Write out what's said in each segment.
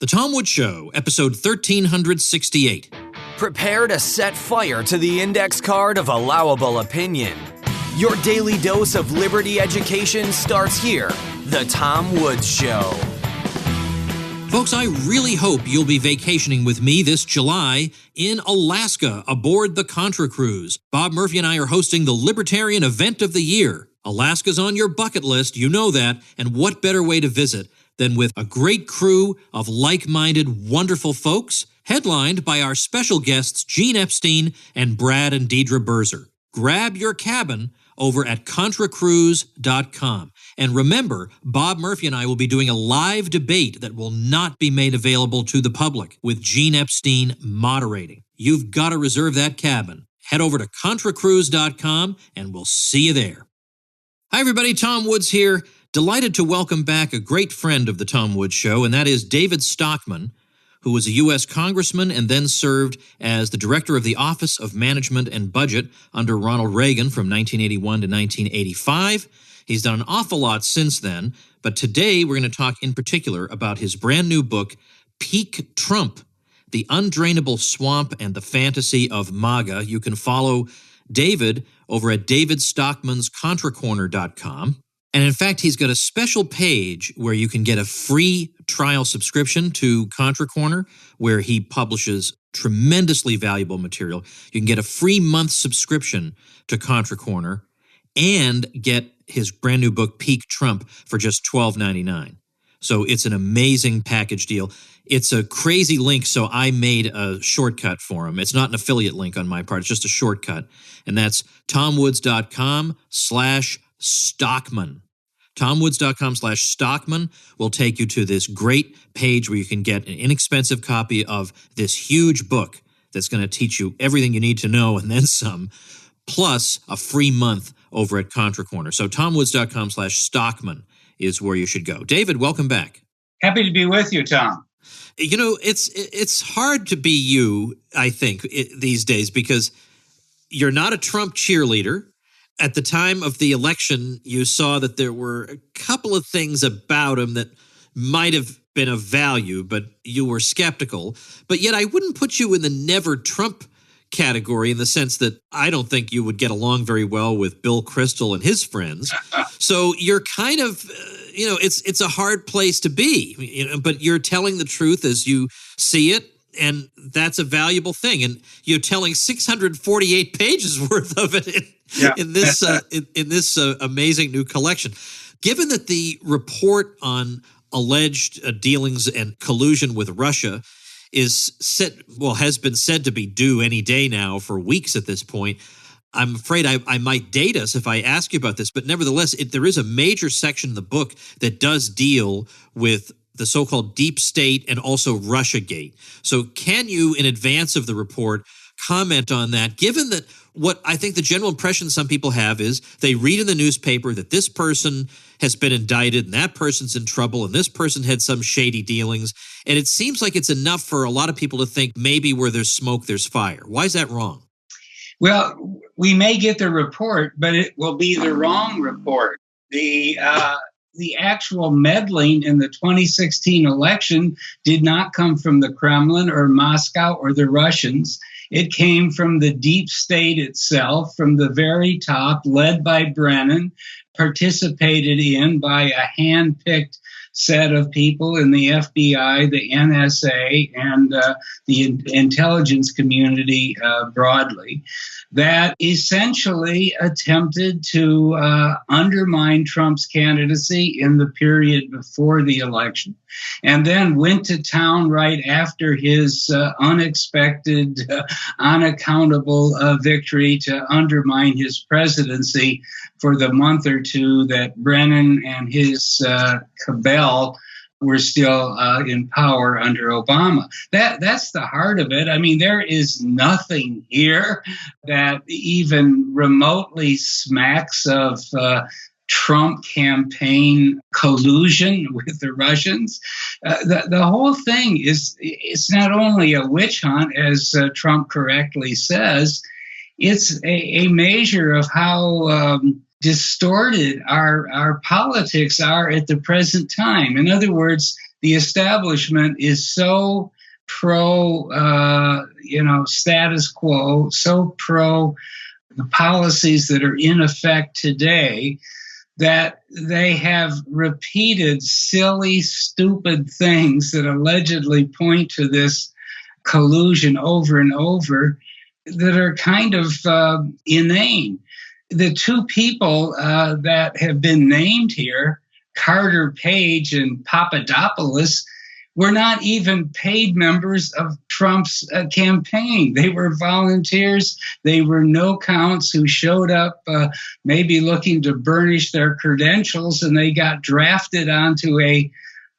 The Tom Woods Show, episode 1368. Prepare to set fire to the index card of allowable opinion. Your daily dose of liberty education starts here. The Tom Woods Show. Folks, I really hope you'll be vacationing with me this July in Alaska aboard the Contra Cruise. Bob Murphy and I are hosting the Libertarian Event of the Year. Alaska's on your bucket list, you know that, and what better way to visit than with a great crew of like-minded, wonderful folks, headlined by our special guests Gene Epstein and Brad and Deidre Berzer. Grab your cabin over at contracruise.com. And remember, Bob Murphy and I will be doing a live debate that will not be made available to the public, with Gene Epstein moderating. You've got to reserve that cabin. Head over to contracruise.com and we'll see you there. Hi, everybody. Tom Woods here. Delighted to welcome back a great friend of the Tom Woods Show, and that is David Stockman, who was a U.S. congressman and then served as the director of the Office of Management and Budget under Ronald Reagan from 1981 to 1985. He's done an awful lot since then, but today we're going to talk in particular about his brand new book, Peak Trump, The Undrainable Swamp and the Fantasy of MAGA. You can follow David over at davidstockmanscontracorner.com. And in fact, he's got a special page where you can get a free trial subscription to Contra Corner, where he publishes tremendously valuable material. You can get a free month subscription to Contra Corner and get his brand new book, Peak Trump, for just $12.99. So it's an amazing package deal. It's a crazy link, so I made a shortcut for him. It's not an affiliate link on my part. It's just a shortcut. And that's tomwoods.com/Stockman. tomwoods.com/Stockman will take you to this great page where you can get an inexpensive copy of this huge book that's going to teach you everything you need to know and then some, plus a free month over at Contra Corner. So tomwoods.com/Stockman is where you should go. David, welcome back. Happy to be with you, Tom. You know, it's hard to be you, I think, these days, because you're not a Trump cheerleader. At the time of the election, you saw that there were a couple of things about him that might have been of value, but you were skeptical. But yet I wouldn't put you in the never Trump category, in the sense that I don't think you would get along very well with Bill Kristol and his friends. So you're kind of, it's a hard place to be, but you're telling the truth as you see it. And that's a valuable thing. And you're telling 648 pages worth of it in this amazing new collection. Given that the report on alleged dealings and collusion with Russia has been said to be due any day now for weeks at this point, I'm afraid I might date us if I ask you about this. But nevertheless, there is a major section in the book that does deal with the so-called deep state and also Russiagate. So can you, in advance of the report, comment on that, given that what I think the general impression some people have is they read in the newspaper that this person has been indicted and that person's in trouble and this person had some shady dealings, and it seems like it's enough for a lot of people to think maybe where there's smoke, there's fire. Why is that wrong? Well, we may get the report, but it will be the wrong report. The actual meddling in the 2016 election did not come from the Kremlin or Moscow or the Russians. It came from the deep state itself, from the very top, led by Brennan, participated in by a hand-picked set of people in the FBI, the NSA, and the intelligence community broadly, that essentially attempted to undermine Trump's candidacy in the period before the election, and then went to town right after his unexpected, unaccountable victory to undermine his presidency for the month or two that Brennan and his cabal were still in power under Obama. That's the heart of it. I mean, there is nothing here that even remotely smacks of Trump campaign collusion with the Russians. The whole thing it's not only a witch hunt, as Trump correctly says, it's a measure of how distorted our politics are at the present time. In other words, the establishment is so pro, status quo, so pro the policies that are in effect today, that they have repeated silly, stupid things that allegedly point to this collusion over and over that are kind of inane. The two people that have been named here, Carter Page and Papadopoulos, were not even paid members of Trump's campaign. They were volunteers. They were no counts who showed up maybe looking to burnish their credentials, and they got drafted onto a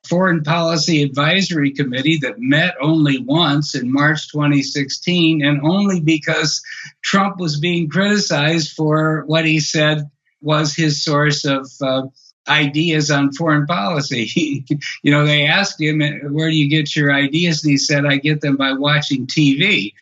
Foreign Policy Advisory Committee that met only once in March 2016, and only because Trump was being criticized for what he said was his source of ideas on foreign policy. They asked him, where do you get your ideas? And he said, I get them by watching TV.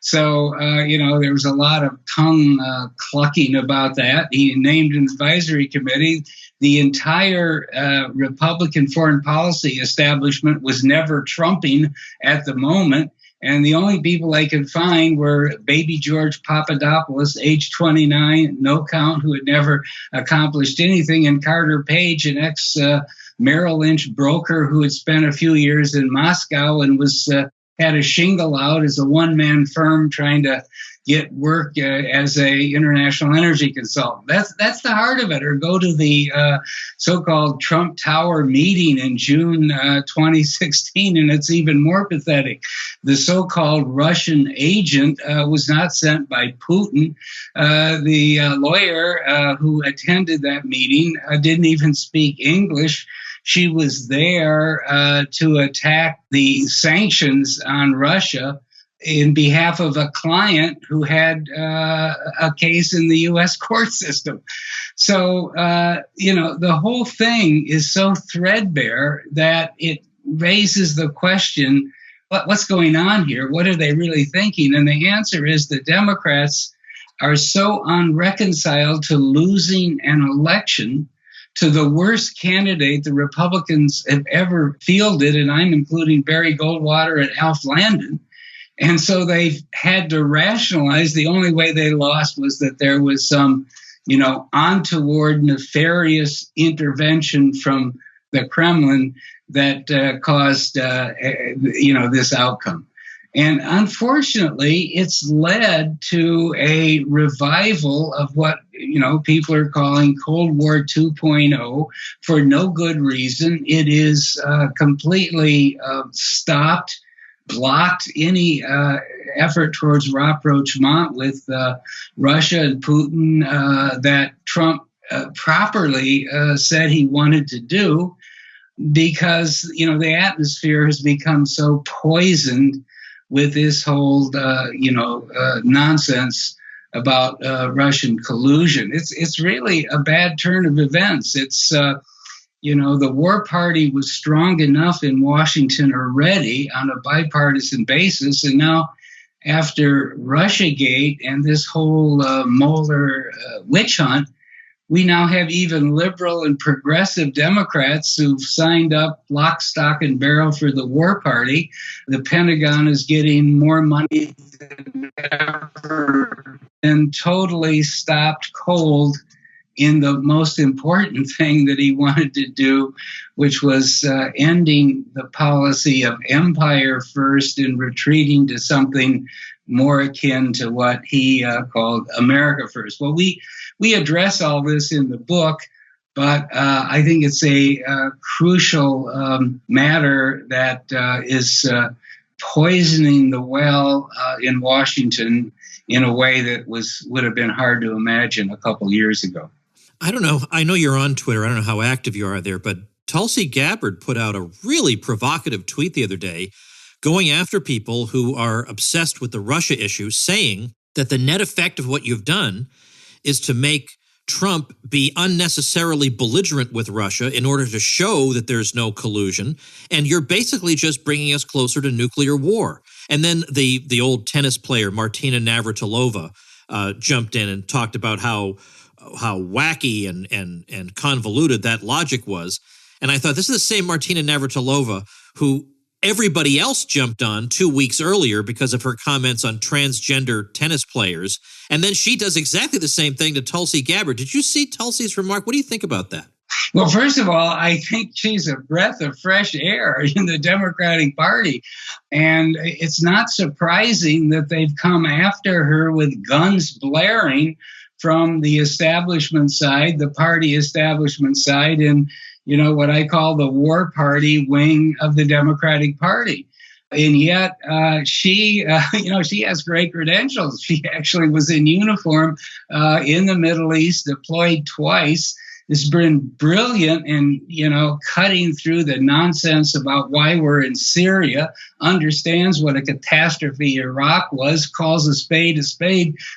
So, there was a lot of tongue clucking about that. He named an advisory committee. The entire Republican foreign policy establishment was never Trumping at the moment. And the only people they could find were baby George Papadopoulos, age 29, no count, who had never accomplished anything, and Carter Page, an ex-Merrill Lynch broker who had spent a few years in Moscow and was had a shingle out as a one-man firm trying to get work as a international energy consultant. That's the heart of it. Or go to the so-called Trump Tower meeting in June 2016, and it's even more pathetic. The so-called Russian agent was not sent by Putin. The lawyer who attended that meeting didn't even speak English. She was there to attack the sanctions on Russia in behalf of a client who had a case in the U.S. court system. So, the whole thing is so threadbare that it raises the question, what's going on here? What are they really thinking? And the answer is the Democrats are so unreconciled to losing an election to the worst candidate the Republicans have ever fielded, and I'm including Barry Goldwater and Alf Landon. And so they've had to rationalize the only way they lost was that there was some, untoward, nefarious intervention from the Kremlin that caused, this outcome. And unfortunately, it's led to a revival of what, people are calling Cold War 2.0 for no good reason. It is completely stopped, blocked any effort towards rapprochement with Russia and Putin that Trump properly said he wanted to do, because, the atmosphere has become so poisoned with this whole, nonsense about Russian collusion. It's really a bad turn of events. It's, the war party was strong enough in Washington already on a bipartisan basis. And now after Russiagate and this whole Mueller witch hunt, we now have even liberal and progressive Democrats who've signed up lock, stock, and barrel for the war party. The Pentagon is getting more money than ever, and totally stopped cold in the most important thing that he wanted to do, which was ending the policy of empire first and retreating to something more akin to what he called America first. Well, we address all this in the book, but I think it's a crucial matter that is poisoning the well in Washington in a way that would have been hard to imagine a couple years ago. I don't know. I know you're on Twitter. I don't know how active you are there, but Tulsi Gabbard put out a really provocative tweet the other day going after people who are obsessed with the Russia issue, saying that the net effect of what you've done is to make Trump be unnecessarily belligerent with Russia in order to show that there's no collusion. And you're basically just bringing us closer to nuclear war. And then the old tennis player, Martina Navratilova, jumped in and talked about how wacky and convoluted that logic was. And I thought, this is the same Martina Navratilova who everybody else jumped on 2 weeks earlier because of her comments on transgender tennis players. And then she does exactly the same thing to Tulsi Gabbard. Did you see Tulsi's remark? What do you think about that? Well, first of all, I think she's a breath of fresh air in the Democratic Party. And it's not surprising that they've come after her with guns blaring from the establishment side, the party establishment side, and what I call the war party wing of the Democratic Party. And yet she has great credentials. She actually was in uniform in the Middle East, deployed twice. Has been brilliant in, cutting through the nonsense about why we're in Syria, understands what a catastrophe Iraq was, calls a spade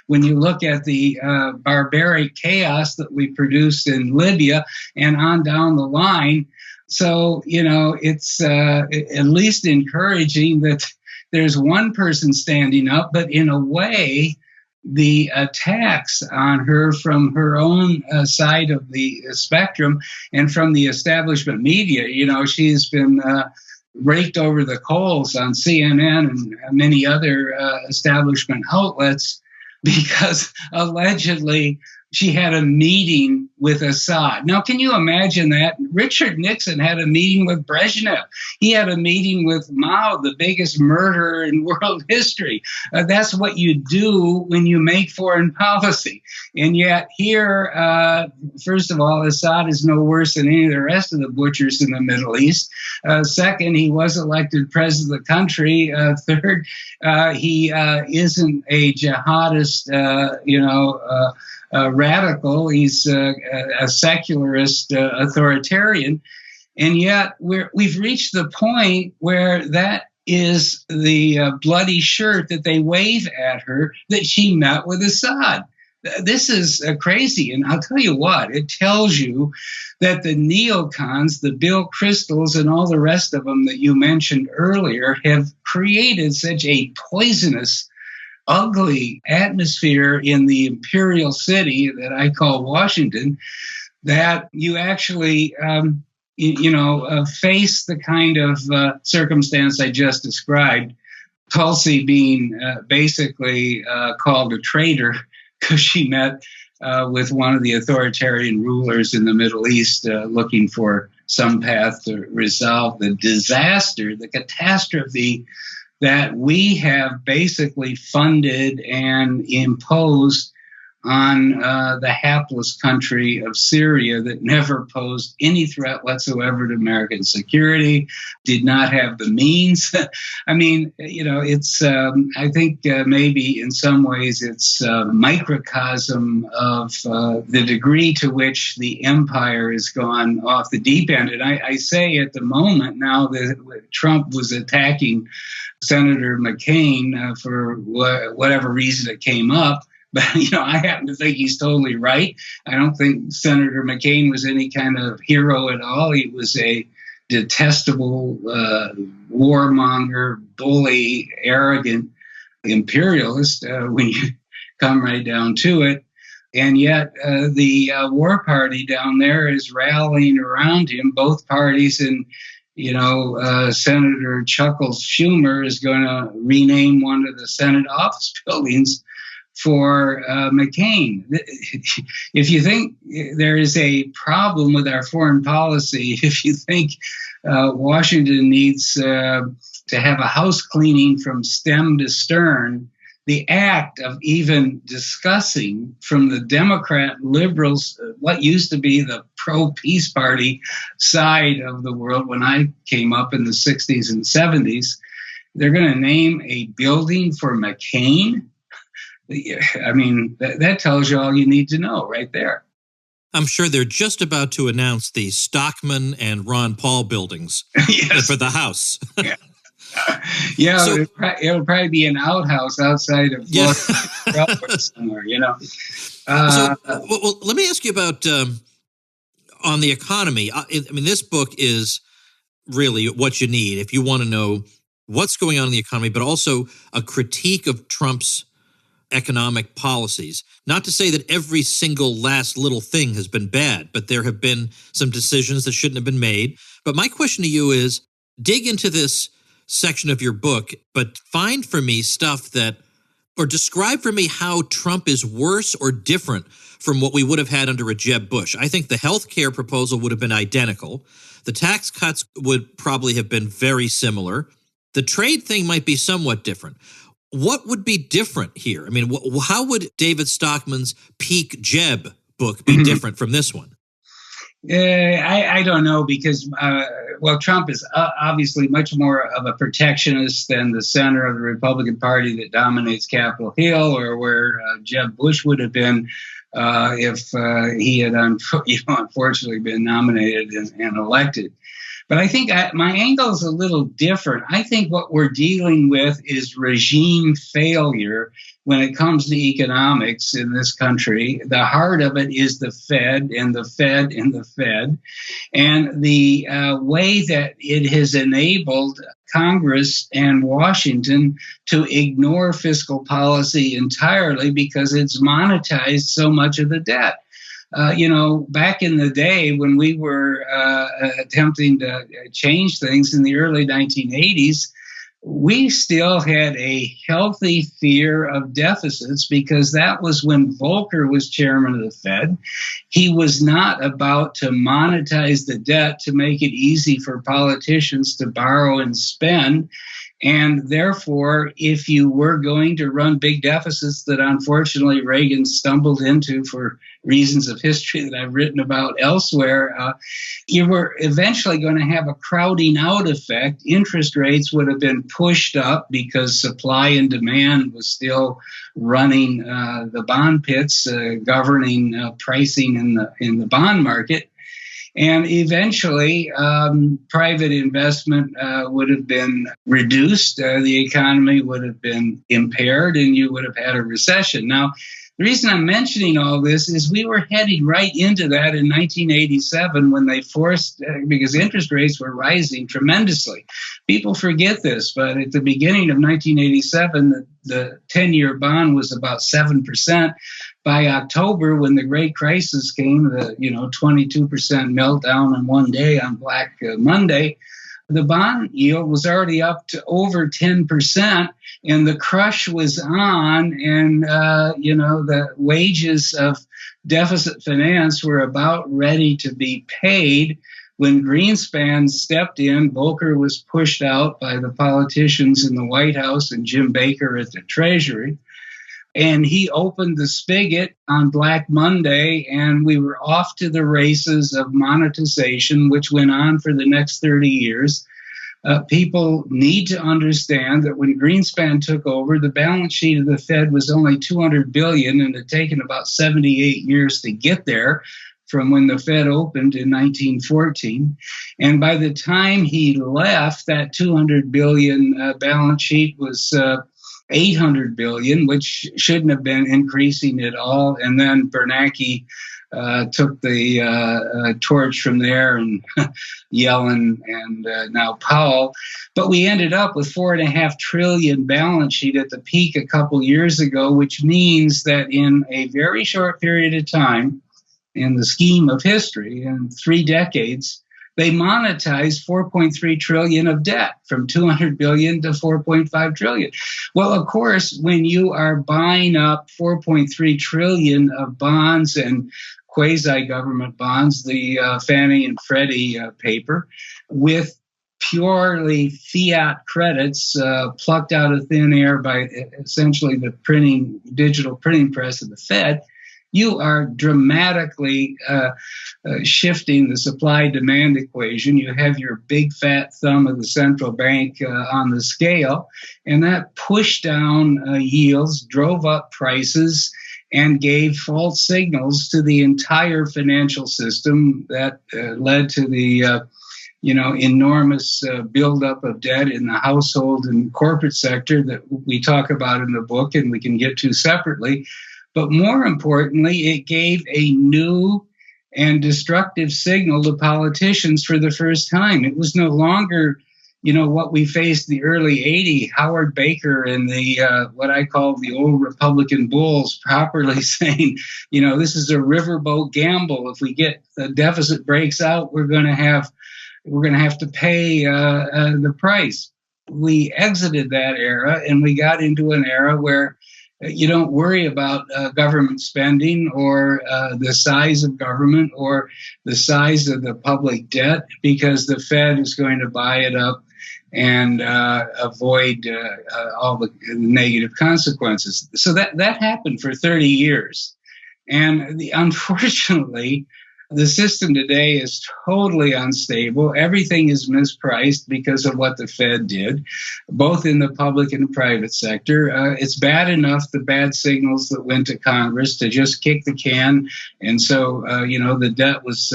when you look at the barbaric chaos that we produced in Libya and on down the line. So, it's at least encouraging that there's one person standing up, but in a way, the attacks on her from her own side of the spectrum and from the establishment media, she's been raked over the coals on CNN and many other establishment outlets because allegedly she had a meeting with Assad. Now, can you imagine that? Richard Nixon had a meeting with Brezhnev. He had a meeting with Mao, the biggest murderer in world history. That's what you do when you make foreign policy. And yet here, first of all, Assad is no worse than any of the rest of the butchers in the Middle East. Second, he was elected president of the country. Third, he isn't a jihadist, radical. He's a secularist authoritarian. And yet we've reached the point where that is the bloody shirt that they wave at her, that she met with Assad. This is crazy. And I'll tell you what, it tells you that the neocons, the Bill Kristols and all the rest of them that you mentioned earlier have created such a poisonous, ugly atmosphere in the imperial city that I call Washington, that you actually, face the kind of circumstance I just described. Tulsi being basically called a traitor because she met with one of the authoritarian rulers in the Middle East looking for some path to resolve the disaster, the catastrophe that we have basically funded and imposed on the hapless country of Syria that never posed any threat whatsoever to American security, did not have the means. I mean, it's, I think maybe in some ways it's a microcosm of the degree to which the empire has gone off the deep end. And I say at the moment now that Trump was attacking Senator McCain for whatever reason it came up. But, I happen to think he's totally right. I don't think Senator McCain was any kind of hero at all. He was a detestable warmonger, bully, arrogant imperialist when you come right down to it. And yet the war party down there is rallying around him, both parties. And, Senator Chuckles Schumer is going to rename one of the Senate office buildings for McCain. If you think there is a problem with our foreign policy, if you think Washington needs to have a house cleaning from stem to stern, the act of even discussing from the Democrat liberals, what used to be the pro-peace party side of the world when I came up in the 60s and 70s, they're going to name a building for McCain. I mean, that tells you all you need to know right there. I'm sure they're just about to announce the Stockman and Ron Paul buildings for the House. Yeah, so, it'll probably be an outhouse outside of somewhere, So, let me ask you about on the economy. I mean, this book is really what you need if you want to know what's going on in the economy, but also a critique of Trump's economic policies. Not to say that every single last little thing has been bad, but there have been some decisions that shouldn't have been made. But my question to you is, dig into this section of your book, but find for me stuff that, or describe for me how Trump is worse or different from what we would have had under a Jeb Bush. I think the health care proposal would have been identical. The tax cuts would probably have been very similar. The trade thing might be somewhat different. What would be different here? I mean, how would David Stockman's peak Jeb book be different from this one? I don't know because, Trump is obviously much more of a protectionist than the center of the Republican Party that dominates Capitol Hill, or where Jeb Bush would have been if he had unfortunately been nominated and elected. But I think my angle is a little different. I think what we're dealing with is regime failure when it comes to economics in this country. The heart of it is the Fed and the Fed and the Fed. And the way that it has enabled Congress and Washington to ignore fiscal policy entirely because it's monetized so much of the debt. Back in the day when we were attempting to change things in the early 1980s, we still had a healthy fear of deficits because that was when Volcker was chairman of the Fed. He was not about to monetize the debt to make it easy for politicians to borrow and spend. And therefore, if you were going to run big deficits that unfortunately Reagan stumbled into for reasons of history that I've written about elsewhere, you were eventually going to have a crowding out effect. Interest rates would have been pushed up because supply and demand was still running the bond pits, governing pricing in the bond market. And eventually, private investment would have been reduced, the economy would have been impaired, and you would have had a recession. Now, the reason I'm mentioning all this is we were heading right into that in 1987 when they forced, because interest rates were rising tremendously. People forget this, but at the beginning of 1987, the 10-year bond was about 7%. By October, when the Great Crisis came, the 22% meltdown in one day on Black Monday, the bond yield was already up to over 10%, and the crush was on, and the wages of deficit finance were about ready to be paid. When Greenspan stepped in, Volcker was pushed out by the politicians in the White House and Jim Baker at the Treasury. And he opened the spigot on Black Monday, and we were off to the races of monetization, which went on for the next 30 years. People need to understand that when Greenspan took over, the balance sheet of the Fed was only $200 billion, and it had taken about 78 years to get there from when the Fed opened in 1914. And by the time he left, that $200 billion balance sheet was $800 billion, which shouldn't have been increasing at all. And then Bernanke took the torch from there, and Yellen and now Powell. But we ended up with $4.5 trillion balance sheet at the peak a couple years ago, which means that in a very short period of time, in the scheme of history, in 3 decades, they monetized $4.3 trillion of debt, from $200 billion to $4.5 trillion. Well, of course, when you are buying up $4.3 trillion of bonds and quasi-government bonds, the Fannie and Freddie paper, with purely fiat credits plucked out of thin air by essentially the digital printing press of the Fed, you are dramatically shifting the supply-demand equation. You have your big fat thumb of the central bank on the scale, and that pushed down yields, drove up prices, and gave false signals to the entire financial system that led to the enormous buildup of debt in the household and corporate sector that we talk about in the book and we can get to separately. But more importantly, it gave a new and destructive signal to politicians for the first time. It was no longer, what we faced in the early 80s, Howard Baker and the what I call the old Republican bulls properly saying, this is a riverboat gamble. If we get the deficit breaks out, we're going to have to pay the price. We exited that era and we got into an era where you don't worry about government spending or the size of government or the size of the public debt, because the Fed is going to buy it up and avoid all the negative consequences. So that happened for 30 years. And unfortunately, the system today is totally unstable. Everything is mispriced because of what the Fed did, both in the public and the private sector. It's bad enough, the bad signals that went to Congress to just kick the can. And so, the debt was,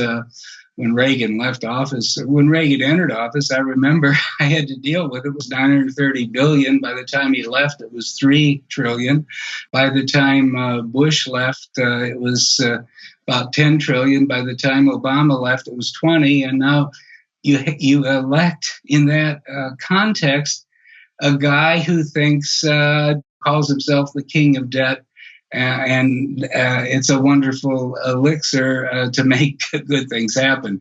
when Reagan left office, when Reagan entered office, I remember I had to deal with it. It was $930 billion. By the time he left, it was $3 trillion. By the time Bush left, it was about $10 trillion. By the time Obama left, it was 20. And now you elect in that context a guy who calls himself the king of debt. And it's a wonderful elixir to make good things happen.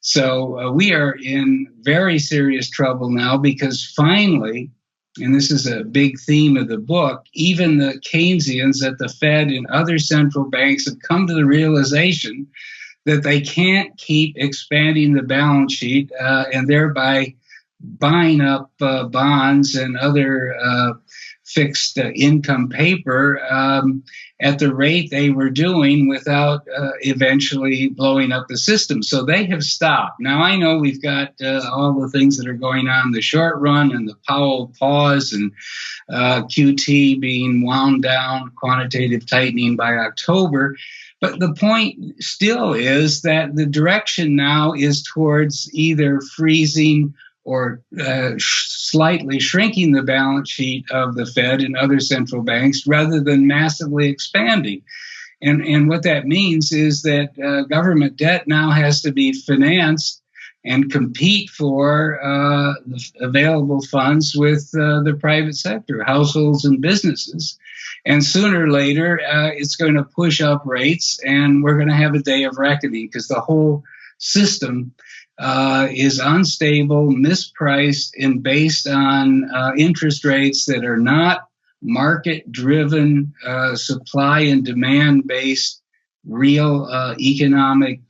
So we are in very serious trouble now because finally, and this is a big theme of the book, even the Keynesians at the Fed and other central banks have come to the realization that they can't keep expanding the balance sheet and thereby buying up bonds and other fixed income paper at the rate they were doing without eventually blowing up the system. So they have stopped. Now, I know we've got all the things that are going on in the short run and the Powell pause and QT being wound down, quantitative tightening by October. But the point still is that the direction now is towards either freezing or slightly shrinking the balance sheet of the Fed and other central banks rather than massively expanding. And what that means is that government debt now has to be financed and compete for the available funds with the private sector, households and businesses. And sooner or later, it's going to push up rates, and we're going to have a day of reckoning because the whole system is unstable, mispriced, and based on interest rates that are not market-driven, supply and demand-based, real economic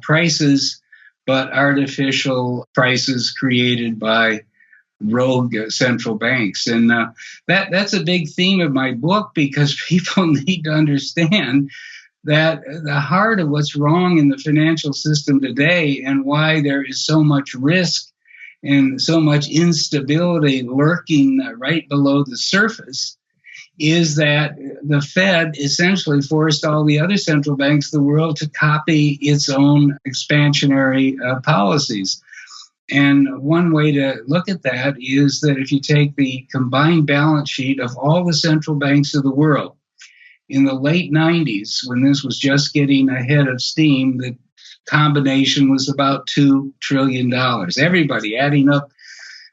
prices, but artificial prices created by rogue central banks. And that's a big theme of my book because people need to understand that the heart of what's wrong in the financial system today and why there is so much risk and so much instability lurking right below the surface is that the Fed essentially forced all the other central banks of the world to copy its own expansionary policies. And one way to look at that is that if you take the combined balance sheet of all the central banks of the world, in the late 90s, when this was just getting ahead of steam, the combination was about $2 trillion. Everybody adding up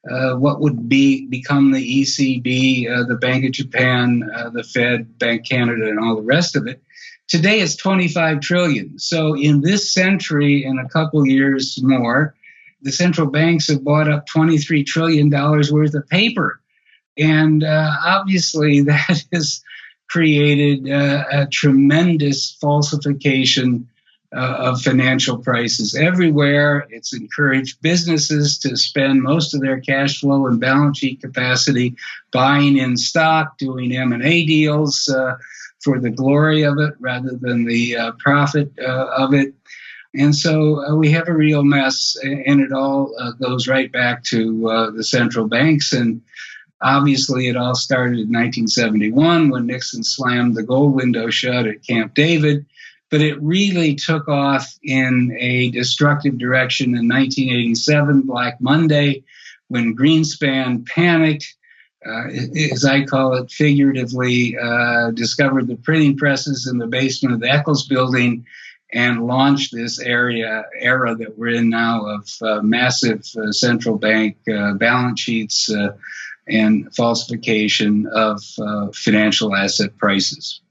what would become the ECB, the Bank of Japan, the Fed, Bank Canada, and all the rest of it. Today it's $25 trillion. So in this century and a couple years more, the central banks have bought up $23 trillion worth of paper. And obviously that has created a tremendous falsification of financial prices everywhere. It's encouraged businesses to spend most of their cash flow and balance sheet capacity buying in stock, doing M&A deals for the glory of it rather than the profit of it. And so we have a real mess, and it all goes right back to the central banks. And obviously, it all started in 1971 when Nixon slammed the gold window shut at Camp David. But it really took off in a destructive direction in 1987, Black Monday, when Greenspan panicked, as I call it figuratively, discovered the printing presses in the basement of the Eccles building and launch this era that we're in now of massive central bank balance sheets and falsification of financial asset prices.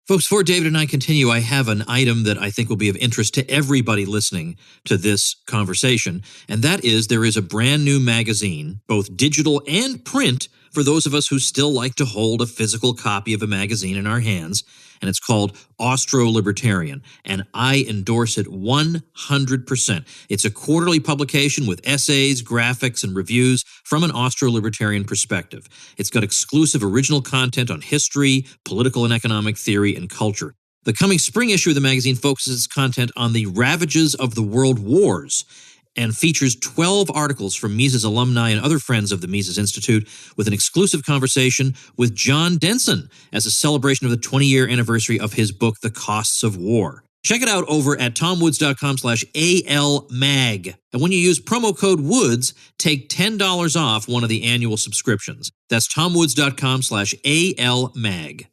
Folks, before David and I continue, I have an item that I think will be of interest to everybody listening to this conversation, and that is there is a brand new magazine, both digital and print, for those of us who still like to hold a physical copy of a magazine in our hands, and it's called Austro-Libertarian, and I endorse it 100%. It's a quarterly publication with essays, graphics, and reviews from an Austro-Libertarian perspective. It's got exclusive original content on history, political and economic theory, and culture. The coming spring issue of the magazine focuses its content on the ravages of the world wars and features 12 articles from Mises alumni and other friends of the Mises Institute with an exclusive conversation with John Denson as a celebration of the 20-year anniversary of his book, The Costs of War. Check it out over at tomwoods.com/ALMAG. And when you use promo code WOODS, take $10 off one of the annual subscriptions. That's tomwoods.com/ALMAG.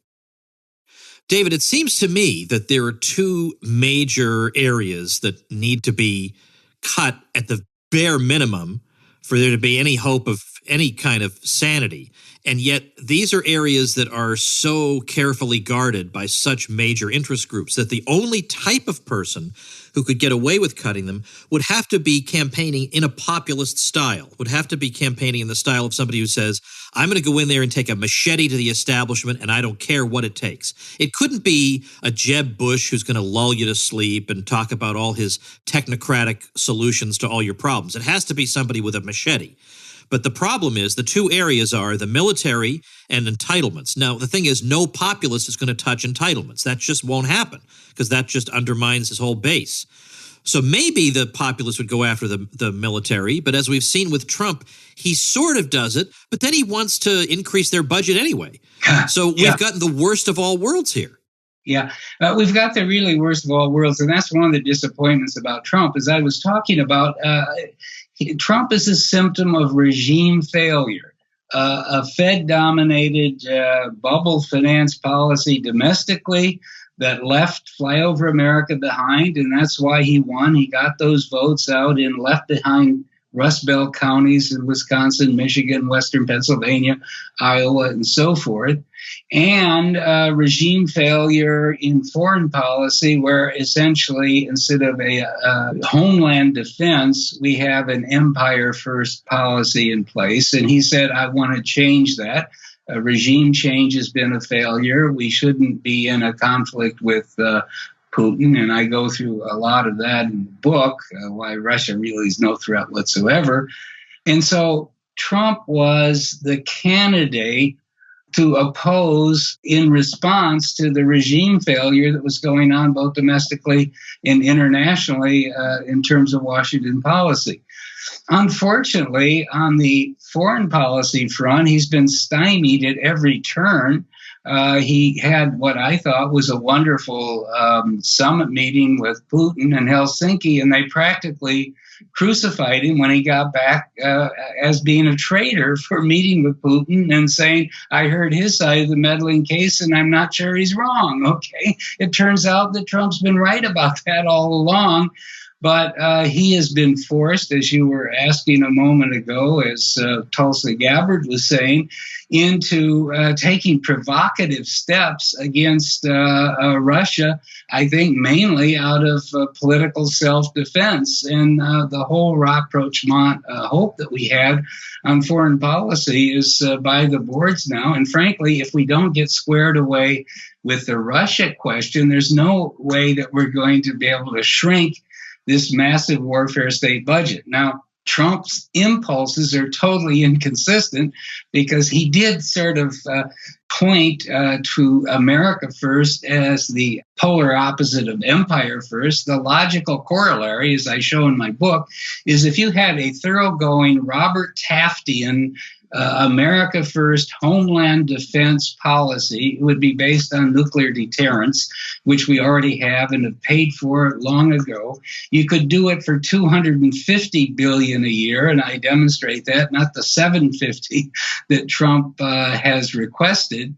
David, it seems to me that there are two major areas that need to be cut at the bare minimum for there to be any hope of any kind of sanity. And yet these are areas that are so carefully guarded by such major interest groups that the only type of person who could get away with cutting them would have to be campaigning in a populist style, would have to be campaigning in the style of somebody who says, I'm going to go in there and take a machete to the establishment and I don't care what it takes. It couldn't be a Jeb Bush who's going to lull you to sleep and talk about all his technocratic solutions to all your problems. It has to be somebody with a machete. But the problem is the two areas are the military and entitlements. Now, the thing is, no populist is going to touch entitlements. That just won't happen because that just undermines his whole base. So maybe the populists would go after the military, but as we've seen with Trump, he sort of does it, but then he wants to increase their budget anyway. So we've gotten the worst of all worlds here. Yeah, we've got the really worst of all worlds, and that's one of the disappointments about Trump, as I was talking about. Trump is a symptom of regime failure, a Fed-dominated bubble finance policy domestically that left flyover America behind, and that's why he won. He got those votes out in left-behind Rust Belt counties in Wisconsin, Michigan, Western Pennsylvania, Iowa, and so forth. And regime failure in foreign policy, where essentially instead of a homeland defense, we have an empire first policy in place. And he said, I want to change that. Regime change has been a failure. We shouldn't be in a conflict with Putin, and I go through a lot of that in the book, why Russia really is no threat whatsoever. And so Trump was the candidate to oppose in response to the regime failure that was going on both domestically and internationally in terms of Washington policy. Unfortunately, on the foreign policy front, he's been stymied at every turn. He had what I thought was a wonderful summit meeting with Putin in Helsinki, and they practically crucified him when he got back as being a traitor for meeting with Putin and saying, I heard his side of the meddling case and I'm not sure he's wrong. Okay, it turns out that Trump's been right about that all along. But he has been forced, as you were asking a moment ago, as Tulsi Gabbard was saying, into taking provocative steps against Russia, I think mainly out of political self-defense. And the whole rapprochement hope that we had on foreign policy is by the boards now. And frankly, if we don't get squared away with the Russia question, there's no way that we're going to be able to shrink this massive warfare state budget. Now, Trump's impulses are totally inconsistent because he did sort of point to America first as the polar opposite of empire first. The logical corollary, as I show in my book, is if you had a thoroughgoing Robert Taftian America first homeland defense policy, it would be based on nuclear deterrence, which we already have and have paid for long ago. You could do it for $250 billion a year, and I demonstrate that, not the $750 that Trump has requested.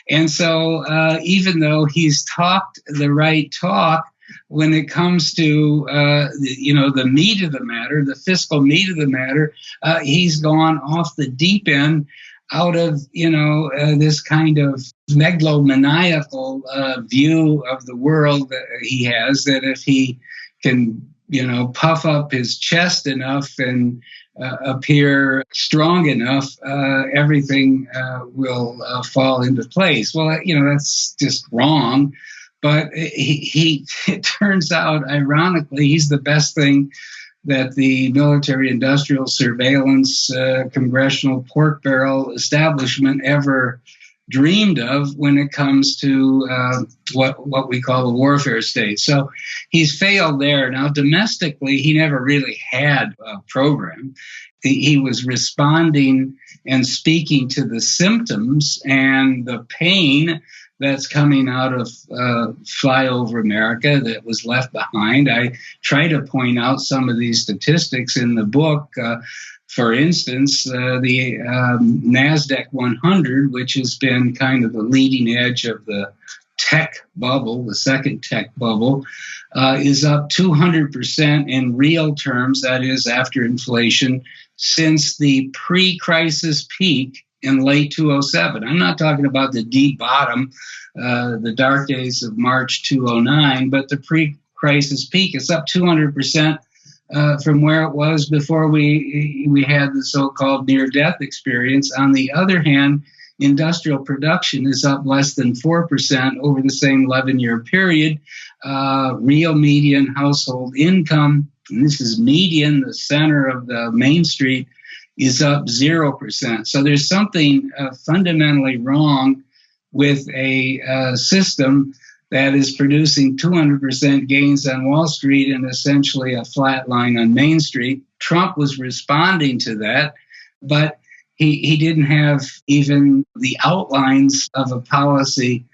And so even though he's talked the right talk, when it comes to, the meat of the matter, the fiscal meat of the matter, he's gone off the deep end out of, this kind of megalomaniacal view of the world that he has, that if he can, puff up his chest enough and appear strong enough, everything will fall into place. Well, that's just wrong. But it turns out, ironically, he's the best thing that the military-industrial surveillance, congressional pork barrel establishment ever dreamed of when it comes to what we call the warfare state. So he's failed there. Now, domestically, he never really had a program. He was responding and speaking to the symptoms and the pain that's coming out of flyover America that was left behind. I try to point out some of these statistics in the book. For instance, the NASDAQ 100, which has been kind of the leading edge of the tech bubble, the second tech bubble, is up 200% in real terms, that is after inflation, since the pre-crisis peak in late 2007. I'm not talking about the deep bottom, the dark days of March 2009, but the pre-crisis peak. It's up 200% from where it was before we had the so-called near-death experience. On the other hand, industrial production is up less than 4% over the same 11-year period. Real median household income, and this is median, the center of the Main Street, is up 0%. So there's something fundamentally wrong with a system that is producing 200% gains on Wall Street and essentially a flat line on Main Street. Trump was responding to that, but he didn't have even the outlines of a policy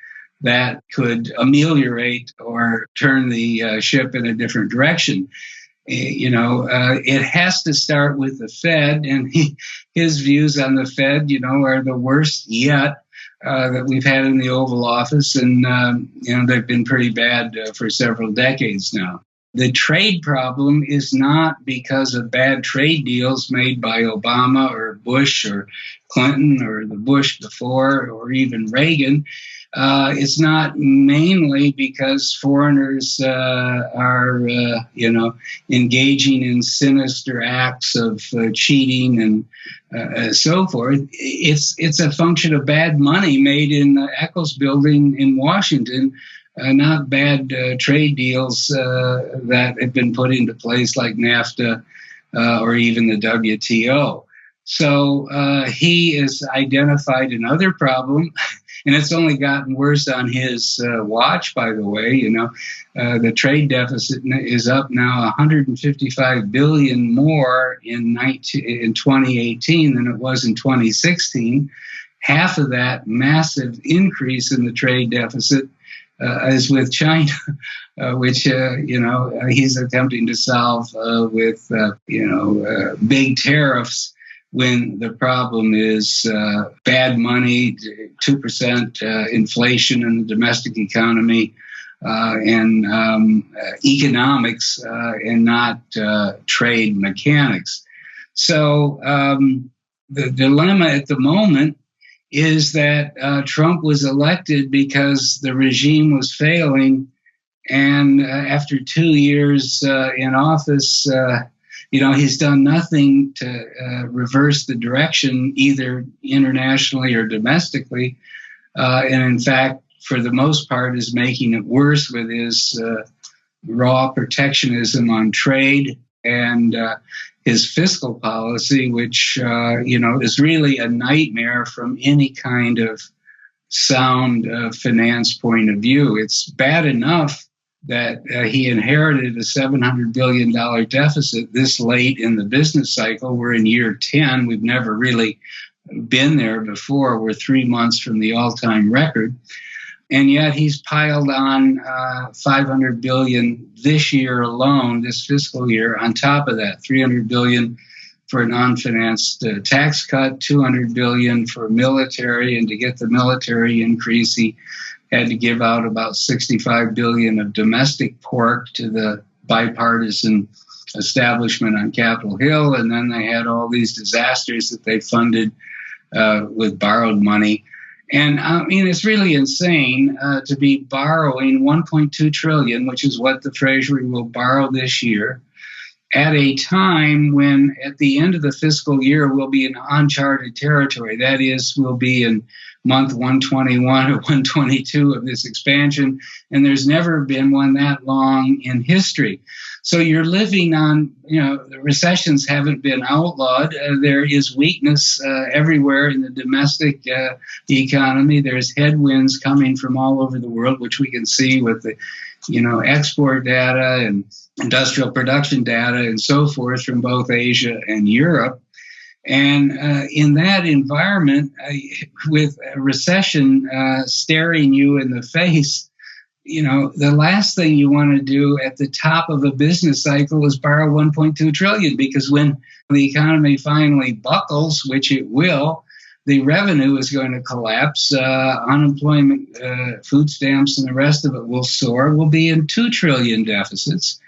that could ameliorate or turn the ship in a different direction. It has to start with the Fed, and his views on the Fed, are the worst yet that we've had in the Oval Office, and they've been pretty bad for several decades now. The trade problem is not because of bad trade deals made by Obama or Bush or Clinton or the Bush before or even Reagan. It's not mainly because foreigners are, engaging in sinister acts of cheating and so forth. It's a function of bad money made in the Eccles Building in Washington, not bad trade deals that have been put into place like NAFTA or even the WTO. So he has identified another problem, and it's only gotten worse on his watch, by the way. The trade deficit is up now 155 billion more in 2018 than it was in 2016. Half of that massive increase in the trade deficit is with China, which he's attempting to solve with big tariffs, when the problem is bad money, 2% inflation in the domestic economy, and economics, and not trade mechanics. So the dilemma at the moment is that Trump was elected because the regime was failing, and after 2 years in office, he's done nothing to reverse the direction, either internationally or domestically. And in fact, for the most part, is making it worse with his raw protectionism on trade and his fiscal policy, which, is really a nightmare from any kind of sound finance point of view. It's bad enough that he inherited a $700 billion deficit this late in the business cycle. We're in year 10. We've never really been there before. We're 3 months from the all-time record. And yet he's piled on $500 billion this year alone, this fiscal year, on top of that, $300 billion for a non-financed tax cut, $200 billion for military, and to get the military increase, he had to give out about $65 billion of domestic pork to the bipartisan establishment on Capitol Hill, and then they had all these disasters that they funded with borrowed money. And I mean, it's really insane to be borrowing $1.2 trillion, which is what the Treasury will borrow this year, at a time when at the end of the fiscal year we'll be in uncharted territory. That is, we'll be in month 121 or 122 of this expansion, and there's never been one that long in history. So you're living on, the recessions haven't been outlawed. There is weakness everywhere in the domestic economy. There's headwinds coming from all over the world, which we can see with the, export data and industrial production data and so forth from both Asia and Europe. And in that environment, with a recession staring you in the face, the last thing you want to do at the top of a business cycle is borrow $1.2 trillion, because when the economy finally buckles, which it will, the revenue is going to collapse. Unemployment, food stamps, and the rest of it will soar. We'll be in $2 trillion deficits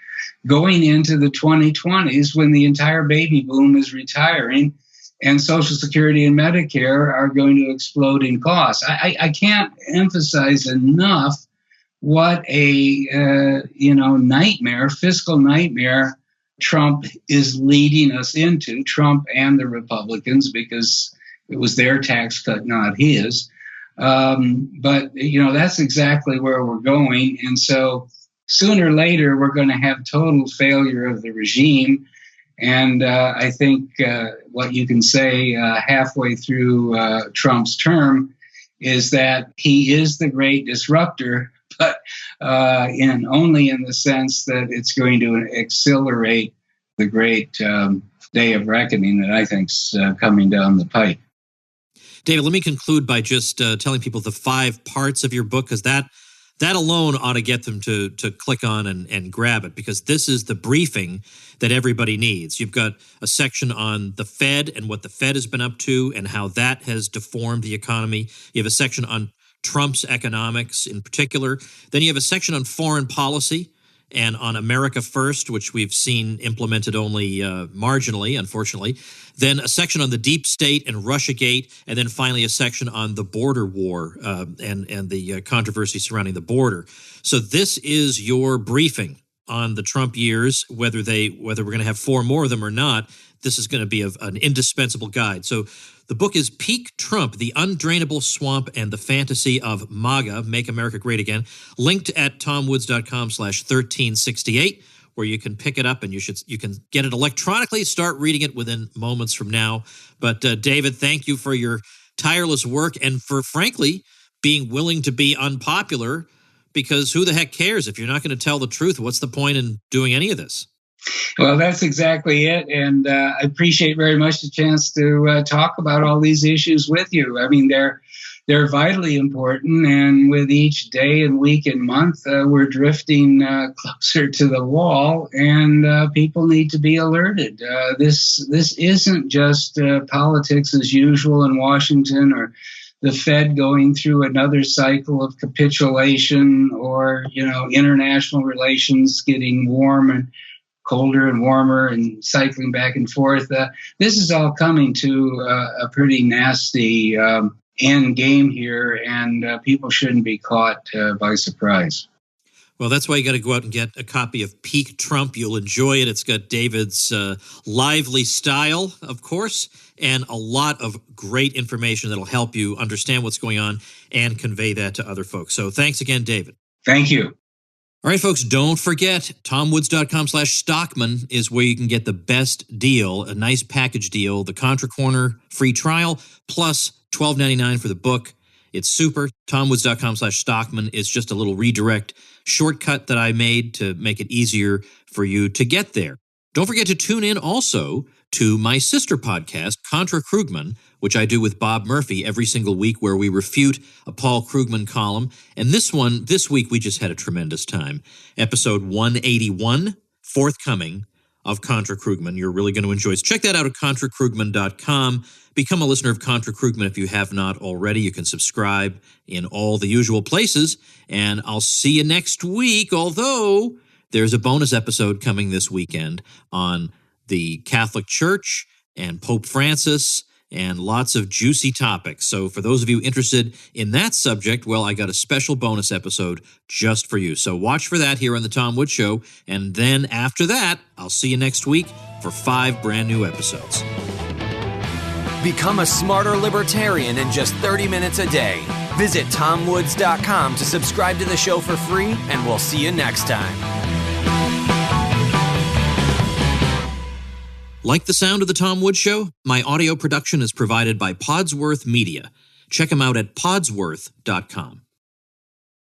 going into the 2020s when the entire baby boom is retiring, and Social Security and Medicare are going to explode in costs. I can't emphasize enough what a nightmare, fiscal nightmare, Trump is leading us into, Trump and the Republicans, because it was their tax cut, not his. But that's exactly where we're going. And so sooner or later, we're going to have total failure of the regime. And I think what you can say halfway through Trump's term is that he is the great disruptor, but only in the sense that it's going to accelerate the great day of reckoning that I think's coming down the pipe. David, let me conclude by just telling people the 5 parts of your book, because that alone ought to get them to click on and grab it, because this is the briefing that everybody needs. You've got a section on the Fed and what the Fed has been up to and how that has deformed the economy. You have a section on Trump's economics in particular. Then you have a section on foreign policy and on America First, which we've seen implemented only marginally, unfortunately. Then a section on the deep state and Russiagate, and then finally a section on the border war and the controversy surrounding the border. So this is your briefing on the Trump years, whether we're going to have 4 more of them or not. This is going to be an indispensable guide. So the book is Peak Trump, The Undrainable Swamp and the Fantasy of MAGA, Make America Great Again, linked at tomwoods.com/1368, where you can pick it up and you can get it electronically, start reading it within moments from now. But David, thank you for your tireless work and for, frankly, being willing to be unpopular, because who the heck cares? If you're not going to tell the truth, what's the point in doing any of this? Well, that's exactly it. And I appreciate very much the chance to talk about all these issues with you. I mean, they're vitally important. And with each day and week and month, we're drifting closer to the wall, and people need to be alerted. This isn't just politics as usual in Washington, or the Fed going through another cycle of capitulation, or, international relations getting warm and colder and warmer and cycling back and forth. This is all coming to a pretty nasty end game here, and people shouldn't be caught by surprise. Well, that's why you got to go out and get a copy of Peak Trump. You'll enjoy it. It's got David's lively style, of course, and a lot of great information that'll help you understand what's going on and convey that to other folks. So thanks again, David. Thank you. All right, folks, don't forget, tomwoods.com/Stockman is where you can get the best deal, a nice package deal, the Contra Corner free trial, plus $12.99 for the book. It's super. tomwoods.com/Stockman is just a little redirect shortcut that I made to make it easier for you to get there. Don't forget to tune in also to my sister podcast, Contra Krugman, which I do with Bob Murphy every single week, where we refute a Paul Krugman column. And this week, we just had a tremendous time. Episode 181, forthcoming of Contra Krugman. You're really going to enjoy it. So check that out at ContraKrugman.com. Become a listener of Contra Krugman if you have not already. You can subscribe in all the usual places, and I'll see you next week, although there's a bonus episode coming this weekend on the Catholic Church and Pope Francis and lots of juicy topics. So for those of you interested in that subject, well, I got a special bonus episode just for you. So watch for that here on The Tom Woods Show. And then after that, I'll see you next week for 5 brand new episodes. Become a smarter libertarian in just 30 minutes a day. Visit TomWoods.com to subscribe to the show for free, and we'll see you next time. Like the sound of The Tom Woods Show? My audio production is provided by Podsworth Media. Check them out at podsworth.com.